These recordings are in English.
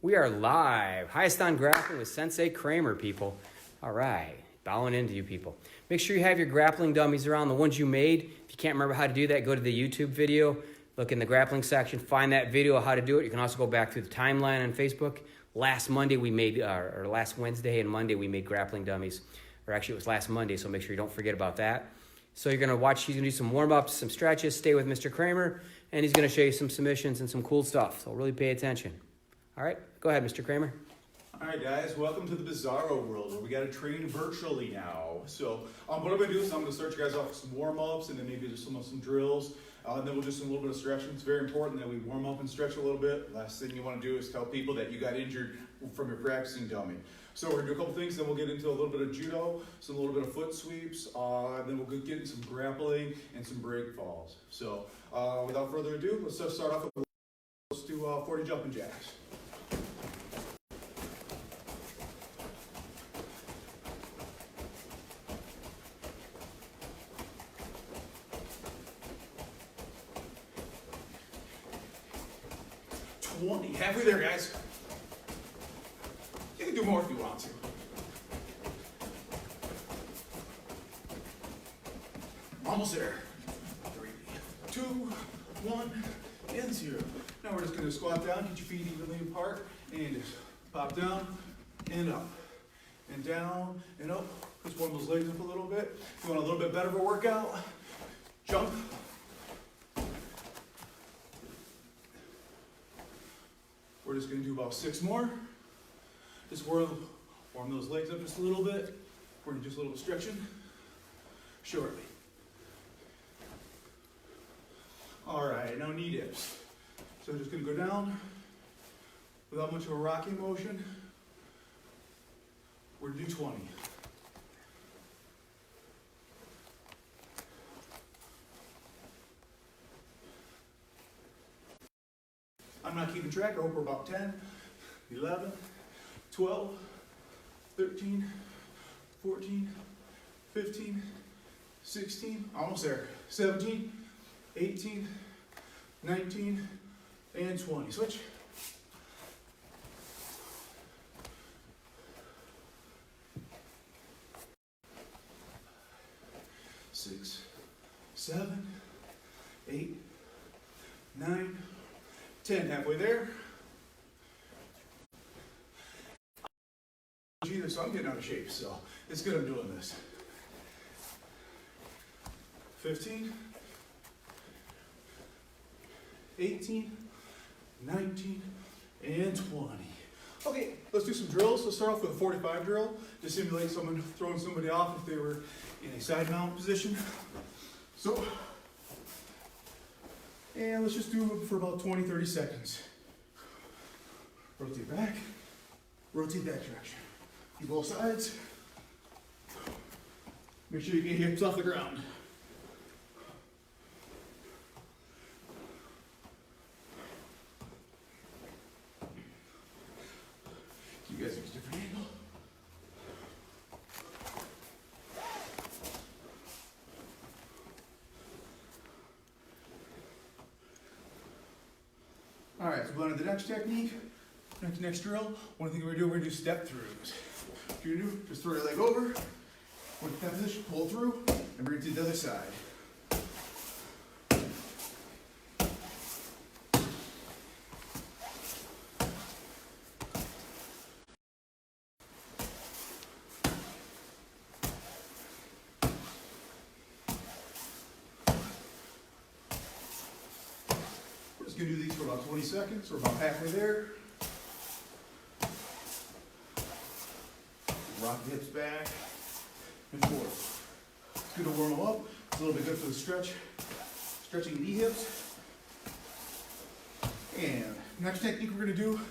We are live. Hayastan Grappling with Sensei Cramer, people. All right, bowing into you people. Make sure you have your grappling dummies around, the ones you made. If you can't remember how to do that, go to the YouTube video, look in the grappling section, find that video of how to do it. You can also go back through the timeline on Facebook. Last Monday we made, or last Wednesday and Monday we made grappling dummies. Or actually it was last Monday, so make sure you don't forget about that. So you're gonna watch, he's gonna do some warm-ups, some stretches, stay with Mr. Cramer, and he's gonna show you some submissions and some cool stuff. So really pay attention. All right, go ahead, Mr. Cramer. All right, guys, welcome to the Bizarro world where we got to train virtually now. So what I'm going to do is I'm going to start you guys off with some warm-ups and then maybe just some drills. And then we'll do some little bit of stretching. It's very important that we warm up and stretch a little bit. Last thing you want to do is tell people that you got injured from your practicing dummy. So we're going to do a couple things, then we'll get into a little bit of judo, a little bit of foot sweeps, and then we'll get into some grappling and some break falls. So without further ado, let's just start off with, let's do 40 jumping jacks. Halfway there, guys. You can do more if you want to. Almost there. 3, 2, 1, and 0. Now we're just going to squat down, get your feet evenly apart, and just pop down and up, and down and up. Just warm those legs up a little bit. If you want a little bit better of a workout, jump. We're just going to do about 6 more. Just warm those legs up just a little bit. We're going to do just a little bit of stretching shortly. All right, now knee dips. So just going to go down without much of a rocking motion. We're going to do 20. I'm not keeping track. I hope we're about 10, 11, 12, 13, 14, 15, 16, almost there, 17, 18, 19, and 20. Switch. Six, 7, 8, 9, 10, halfway there. Either, so I'm getting out of shape, so it's good I'm doing this. 15, 18, 19, and 20. Okay, let's do some drills. Let's start off with a 45 drill to simulate someone throwing somebody off if they were in a side mount position. So, and let's just do it for about 20, 30 seconds. Rotate back, rotate that direction. Do both sides. Make sure you get your hips off the ground. You guys get a different angle. All right, so we're on to the next technique, next drill. One thing we're gonna do step throughs. What you're gonna do, just throw your leg over, with that position, pull through, and bring it to the other side. Gonna do these for about 20 seconds, or about halfway there. Rock the hips back and forth. It's good to warm them up. It's a little bit good for the stretching knee hips. And next technique we're gonna do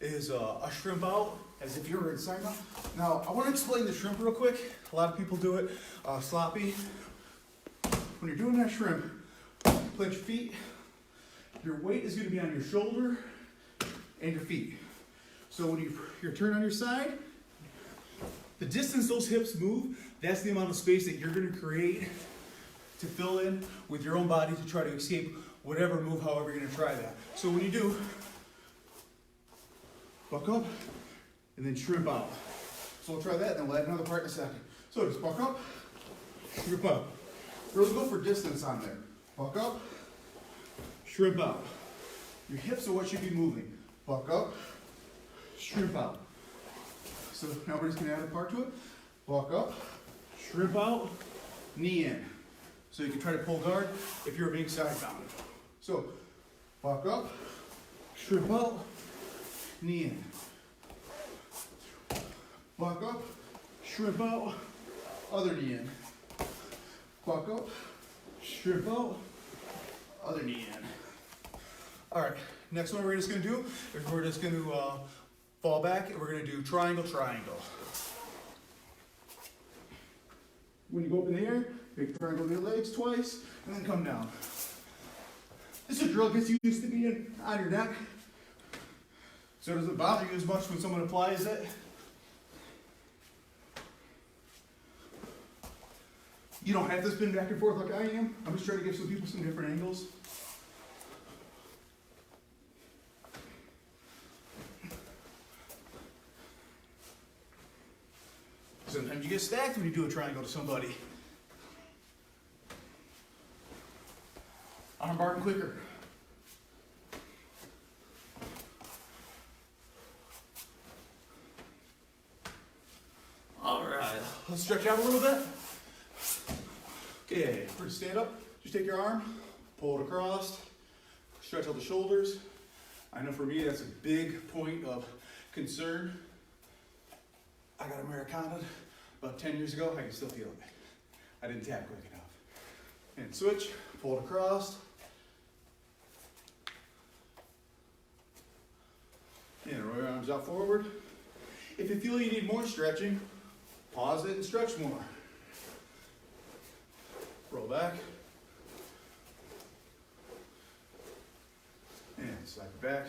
is a shrimp out, as if you were inside now. Now, I wanna explain the shrimp real quick. A lot of people do it sloppy. When you're doing that shrimp, plant your feet. Your weight is going to be on your shoulder and your feet. So when you're turned on your side, the distance those hips move, that's the amount of space that you're going to create to fill in with your own body to try to escape whatever move, however you're going to try that. So when you do buck up, and then shrimp out. So we'll try that, and then we'll add another part in a second. So just buck up, shrimp out. Really go for distance on there. Buck up, shrimp out. Your hips are what should be moving. Buck up, shrimp out. So now we're just gonna add a part to it. Buck up, shrimp out, knee in. So you can try to pull guard if you're being side bounded. So buck up, shrimp out, knee in. Buck up, shrimp out, other knee in. Buck up, shrimp out, other knee in. All right, next one we're just gonna do is we're just gonna fall back and we're gonna do triangle, triangle. When you go up in the air, big triangle with your legs twice, and then come down. This is a drill gets used to being on your neck, so it doesn't bother you as much when someone applies it. You don't have to spin back and forth like I am. I'm just trying to give some people some different angles. Sometimes you get stacked when you do a triangle to somebody. Arm bar and quicker. All right, let's stretch out a little bit. Okay, we're gonna stand up. Just take your arm, pull it across, stretch out the shoulders. I know for me that's a big point of concern. I got Americana about 10 years ago. I can still feel it. I didn't tap quick enough. And switch, pull it across. And roll your arms out forward. If you feel you need more stretching, pause it and stretch more. Roll back. And slide it back.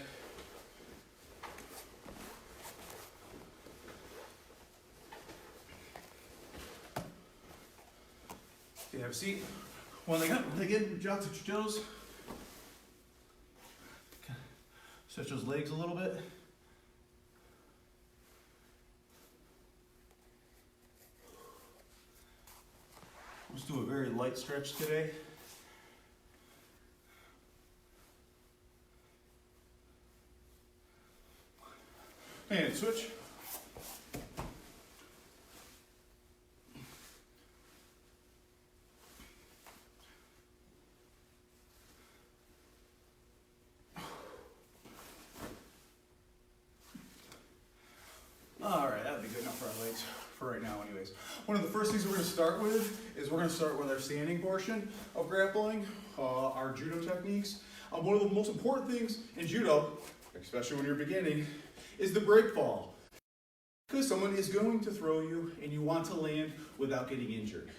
Okay, have a seat. One leg up, one leg in, jog at your toes. Stretch those legs a little bit. Let's do a very light stretch today. And switch. All right, that'll be good enough for our legs for right now anyways. One of the first things we're going to start with is we're going to start with our standing portion of grappling, our judo techniques. One of the most important things in judo, especially when you're beginning, is the break fall. Because someone is going to throw you and you want to land without getting injured.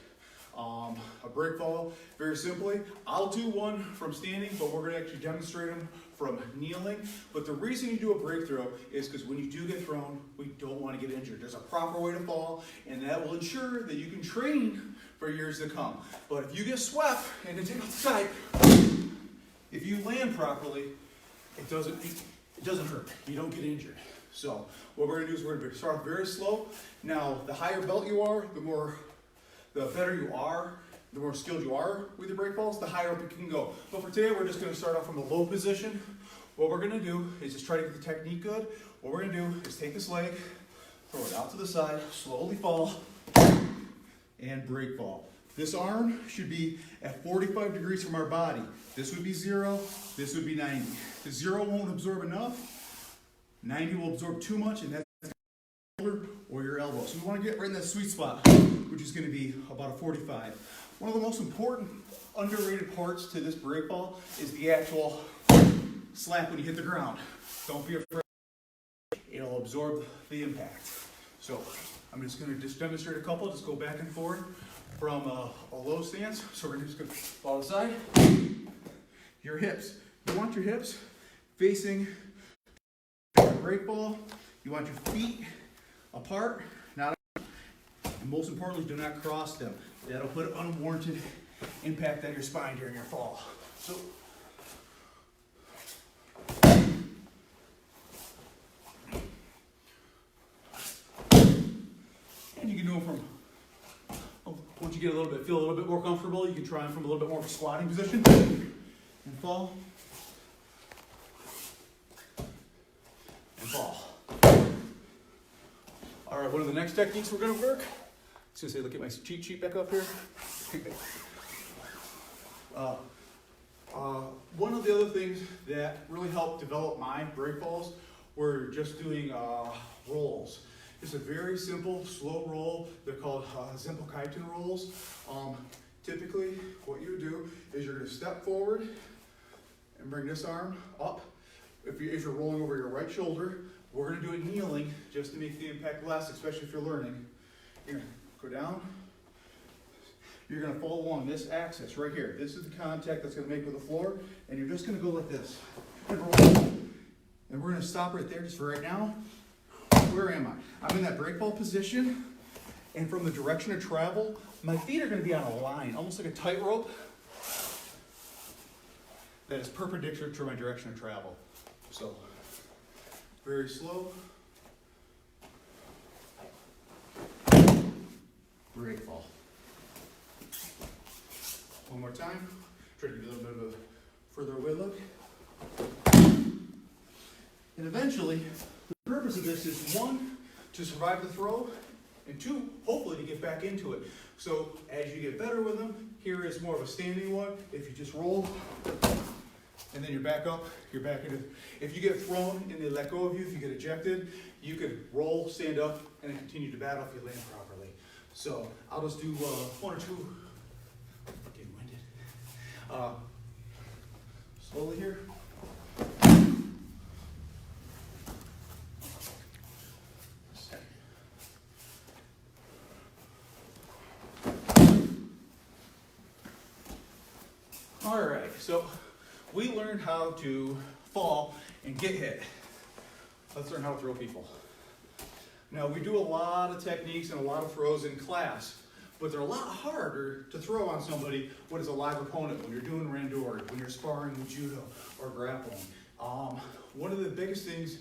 A break fall, very simply, I'll do one from standing, but we're going to actually demonstrate them from kneeling. But the reason you do a break throw is because when you do get thrown, we don't want to get injured. There's a proper way to fall, and that will ensure that you can train for years to come. But if you get swept and then take off the side, if you land properly, it doesn't hurt. You don't get injured. So what we're going to do is we're going to start very slow. Now, the higher belt you are, the better you are, the more skilled you are with your break falls, the higher up you can go. But for today, we're just going to start off from a low position. What we're going to do is just try to get the technique good. What we're going to do is take this leg, throw it out to the side, slowly fall, and break fall. This arm should be at 45 degrees from our body. This would be 0, this would be 90. The 0 won't absorb enough, 90 will absorb too much, and that's shoulder or your elbow. So we want to get right in that sweet spot, which is going to be about a 45. One of the most important underrated parts to this break fall is the actual slap when you hit the ground. Don't be afraid. It'll absorb the impact. So I'm just going to demonstrate a couple. Just go back and forth from a low stance. So we're just going to fall aside. Your hips. You want your hips facing the break ball. You want your feet apart, not, and most importantly, do not cross them. That'll put unwarranted impact on your spine during your fall. So, you get feel a little bit more comfortable, you can try them from a little bit more of a squatting position and fall. And fall. All right, one of the next techniques we're gonna work. Sensei, look at my cheat sheet back up here. One of the other things that really helped develop my break falls were just doing rolls. It's a very simple, slow roll. They're called Zempelkeiten rolls. Typically, what you do is you're gonna step forward and bring this arm up. If you're rolling over your right shoulder, we're gonna do it kneeling just to make the impact less, especially if you're learning. You're gonna go down. You're gonna follow along this axis right here. This is the contact that's gonna make with the floor, and you're just gonna go like this. And roll. And we're gonna stop right there just for right now. Where am I? I'm in that break fall position, and from the direction of travel, my feet are gonna be on a line, almost like a tightrope that is perpendicular to my direction of travel. So, very slow. Break fall. One more time. Try to get a little bit of a further away look. And eventually, the purpose of this is one, to survive the throw, and two, hopefully to get back into it. So as you get better with them, here is more of a standing one. If you just roll, and then you're back up, you're back into, if you get thrown and they let go of you, if you get ejected, you could roll, stand up, and then continue to battle if you land properly. So I'll just do one or two. Getting winded. Slowly here. All right, so we learned how to fall and get hit. Let's learn how to throw people. Now, we do a lot of techniques and a lot of throws in class, but they're a lot harder to throw on somebody when it's a live opponent, when you're doing randori, when you're sparring with judo or grappling. One of the biggest things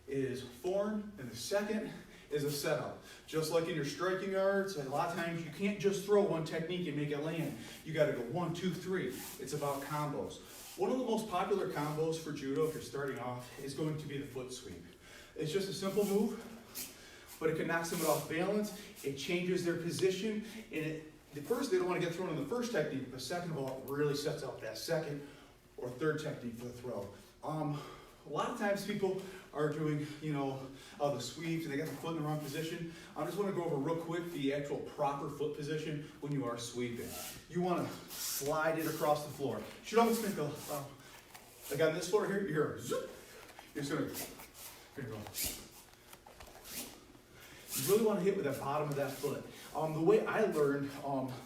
is form, and the second is a setup. Just like in your striking arts, a lot of times you can't just throw one technique and make it land. You gotta go 1, 2, 3. It's about combos. One of the most popular combos for judo, if you're starting off, is going to be the foot sweep. It's just a simple move, but it can knock someone off balance. It changes their position, and first they don't want to get thrown in the first technique, but second of all, it really sets up that second or third technique for the throw. A lot of times people are doing, the sweeps and they got the foot in the wrong position. I just want to go over real quick the actual proper foot position when you are sweeping. You want to slide it across the floor. You should almost think of, like on this floor here, you're just going to, here you go. You really want to hit with the bottom of that foot. The way I learned,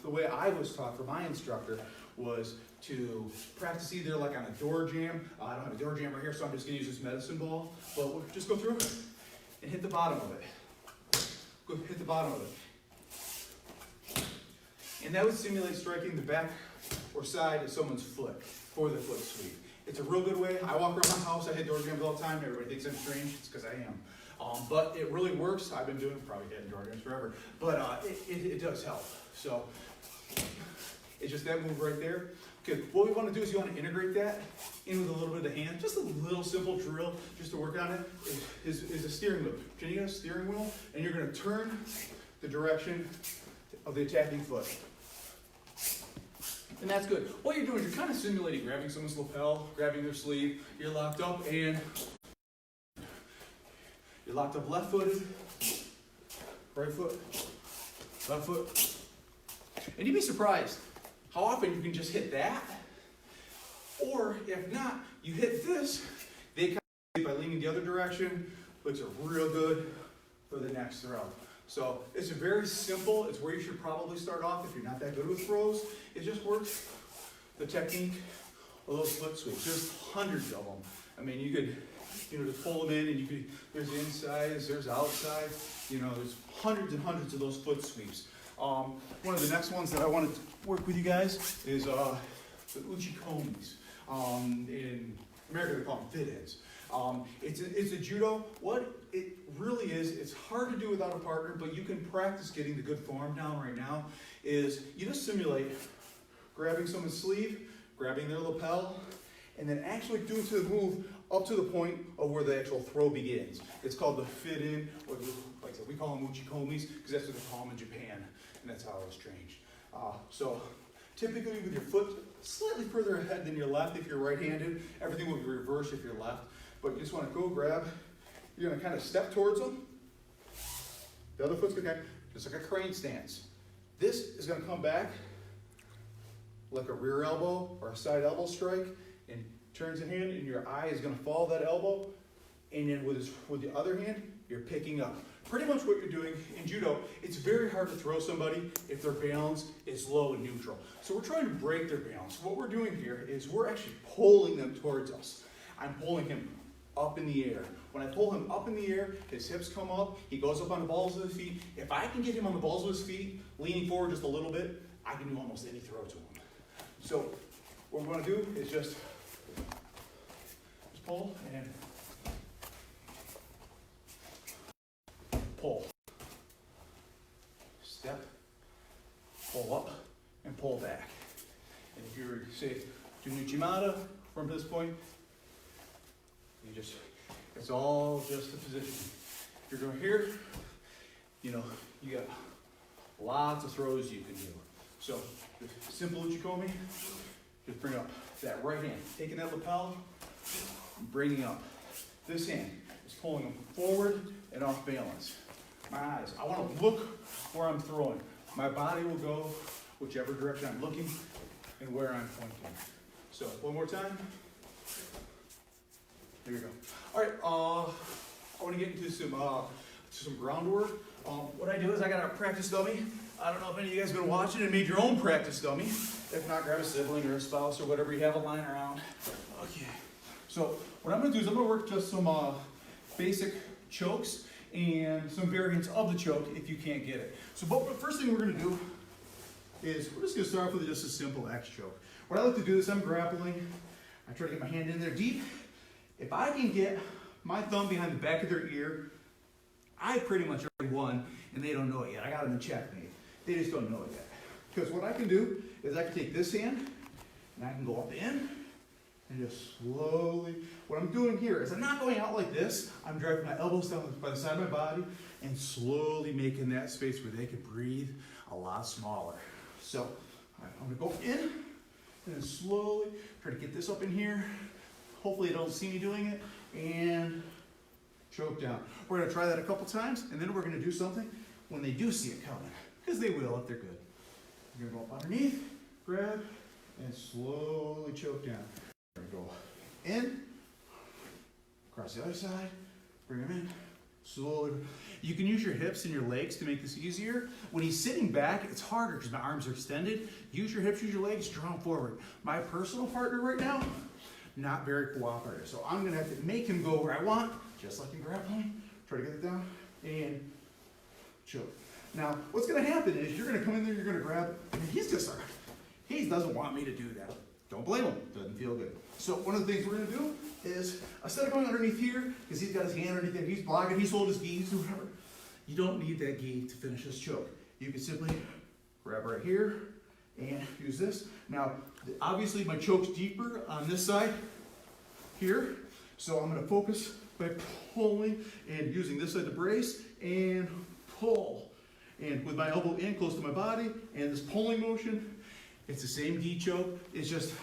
the way I was taught from my instructor was to practice either like on a door jam. I don't have a door jam right here, so I'm just going to use this medicine ball. But we'll just go through and hit the bottom of it. Go hit the bottom of it. And that would simulate striking the back or side of someone's foot for the foot sweep. It's a real good way. I walk around my house, I hit door jams all the time. Everybody thinks I'm strange. It's because I am. But it really works. I've been doing probably hitting door jams forever. But it does help. So it's just that move right there. Okay, what we want to do is you want to integrate that in with a little bit of the hand. Just a little simple drill just to work on it is a steering wheel. Can you get a steering wheel? And you're going to turn the direction of the attacking foot. And that's good. What you're doing is you're kind of simulating grabbing someone's lapel, grabbing their sleeve. You're locked up and you're locked up left-footed, right foot, left foot. And you'd be surprised how often you can just hit that. Or if not, you hit this, they kind of by leaning the other direction, looks real good for the next throw. So it's very simple. It's where you should probably start off if you're not that good with throws. It just works. The technique of those flip sweeps. There's hundreds of them. I mean, you could, just pull them in, and you could. There's insides, there's outside. There's hundreds and hundreds of those foot sweeps. One of the next ones that I want to work with you guys is the uchi komis. In America, they call them fit ins. It's a judo. What it really is, it's hard to do without a partner, but you can practice getting the good form down right now, is you just simulate grabbing someone's sleeve, grabbing their lapel, and then actually doing the move up to the point of where the actual throw begins. It's called the fit in, or like I said, we call them uchikomis, because that's what they call them in Japan, and that's how I was trained. So typically with your foot slightly further ahead than your left if you're right-handed, everything will be reversed if you're left, but you just want to go grab, you're going to kind of step towards them. The other foot's going to just like a crane stance. This is going to come back like a rear elbow or a side elbow strike, and turns the hand, and your eye is going to follow that elbow, and then with the other hand, you're picking up. Pretty much what you're doing in judo, it's very hard to throw somebody if their balance is low and neutral. So we're trying to break their balance. What we're doing here is we're actually pulling them towards us. I'm pulling him up in the air. When I pull him up in the air, his hips come up, he goes up on the balls of his feet. If I can get him on the balls of his feet, leaning forward just a little bit, I can do almost any throw to him. So what we're going to do is just pull and pull. Step, pull up, and pull back. And if you were to say to Nuchimata from this point, it's all just the position. If you're going here, you got lots of throws you can do. So, the simple uchikomi, just bring up that right hand, taking that lapel, bringing up. This hand is pulling them forward and off balance. My eyes, I want to look where I'm throwing. My body will go whichever direction I'm looking and where I'm pointing. So, one more time. There you go. All right, I want to get into some groundwork. What I do is I got a practice dummy. I don't know if any of you guys have been watching and made your own practice dummy. If not, grab a sibling or a spouse or whatever you have lying around. Okay. So what I'm going to do is I'm going to work just some basic chokes and some variants of the choke if you can't get it. So the first thing we're going to do is we're just going to start off with just a simple X choke. What I like to do is I'm grappling. I try to get my hand in there deep. If I can get my thumb behind the back of their ear, I pretty much already won, and they don't know it yet. I got them in checkmate. They just don't know it yet. Because what I can do is I can take this hand, and I can go up in, and just slowly, what I'm doing here is I'm not going out like this. I'm driving my elbows down by the side of my body, and slowly making that space where they can breathe a lot smaller. So I'm going to go in, and then slowly try to get this up in here. Hopefully they don't see me doing it, and choke down. We're going to try that a couple times, and then we're going to do something when they do see it coming, because they will if they're good. You're going to go up underneath, grab, and slowly choke down. We're going to go in, across the other side, bring them in, slowly. You can use your hips and your legs to make this easier. When he's sitting back, it's harder because my arms are extended. Use your hips, use your legs, draw them forward. My personal partner right now, not very cooperative. So I'm going to have to make him go where I want, just like in grappling. Try to get it down and choke. Now, what's going to happen is you're going to come in there, you're going to grab, and he's going to start. He doesn't want me to do that. Don't blame him. Doesn't feel good. So one of the things we're going to do is, instead of going underneath here, because he's got his hand underneath there, he's blocking, he's holding his gi, he's doing whatever. You don't need that gi to finish this choke. You can simply grab right here and use this. Now, obviously my choke's deeper on this side here, so I'm going to focus by pulling and using this side to brace and pull. And with my elbow in close to my body and this pulling motion, it's the same gi choke, it's just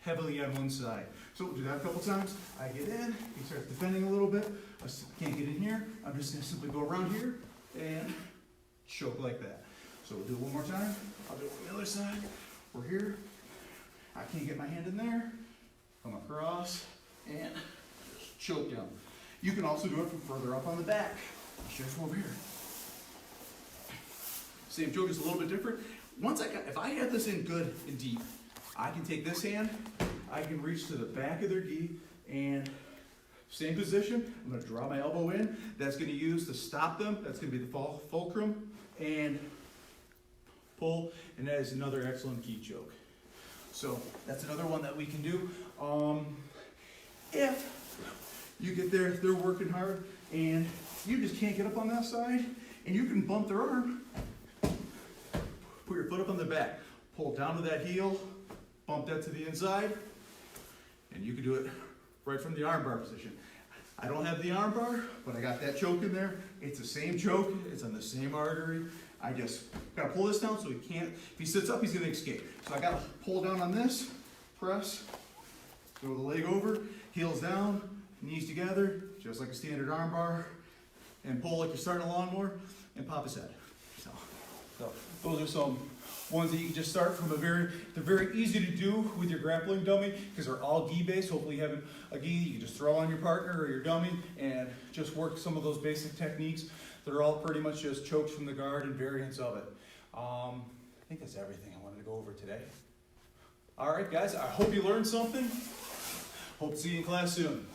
heavily on one side. So we'll do that a couple times. I get in, he starts defending a little bit. I can't get in here. I'm just going to simply go around here and choke like that. So we'll do it one more time. I'll do it on the other side. We're here. I can't get my hand in there. Come across and just choke down. You can also do it from further up on the back. I'll show you from over here. Same choke is a little bit different. If I have this in good and deep, I can take this hand, I can reach to the back of their gi, and same position, I'm going to draw my elbow in. That's going to use to stop them. That's going to be the fulcrum, and pull, and that is another excellent gi choke. So that's another one that we can do. If You get there, they're working hard, and you just can't get up on that side, and you can bump their arm. Put your foot up on the back, pull down to that heel, bump that to the inside, and you can do it right from the armbar position. I don't have the armbar, but I got that choke in there. It's the same choke, it's on the same artery. I just gotta pull this down so he can't, if he sits up, he's gonna escape. So I gotta pull down on this, press, throw the leg over, heels down, knees together, just like a standard armbar, and pull like you're starting a lawnmower, and pop his head. So those are some ones that you can just start from they're very easy to do with your grappling dummy because they're all gi based. Hopefully you have a gi you can just throw on your partner or your dummy and just work some of those basic techniques. They're all pretty much just chokes from the guard and variants of it. I think that's everything I wanted to go over today. All right, guys, I hope you learned something. Hope to see you in class soon.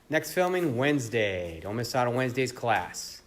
Next filming Wednesday. Don't miss out on Wednesday's class.